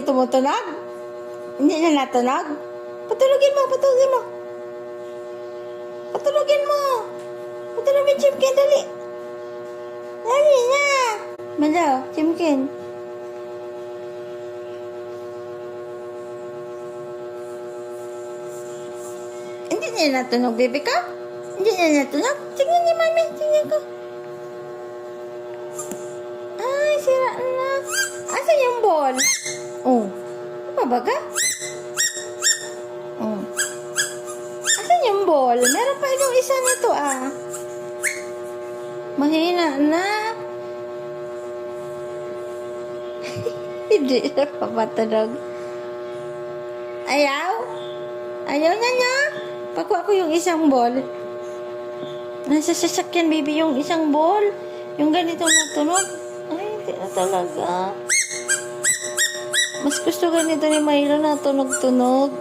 tumutunog? Hindi na natunog? Patulogin mo, patulogin mo. Patulogin mo. Patulogin, Chimkin, dali. Dali na. Malo, Chimkin. Hindi na natunog, baby ka? Hindi na natunog? Tingnan ni mami, tingnan ko. Ay, sira na. Asan yung ball? Oh, mabaga? Oh. Asan yung ball? Meron pa yung isa nito ah. Mahina na. Hindi na papatunog. Ayaw? Ayaw na niya? Pakuha ko yung isang ball. Nasa sasakyan, baby, yung isang ball. Yung ganito na tunog. Ay, hindi na talaga. Mas gusto ganito ni Milo na tunog-tunog.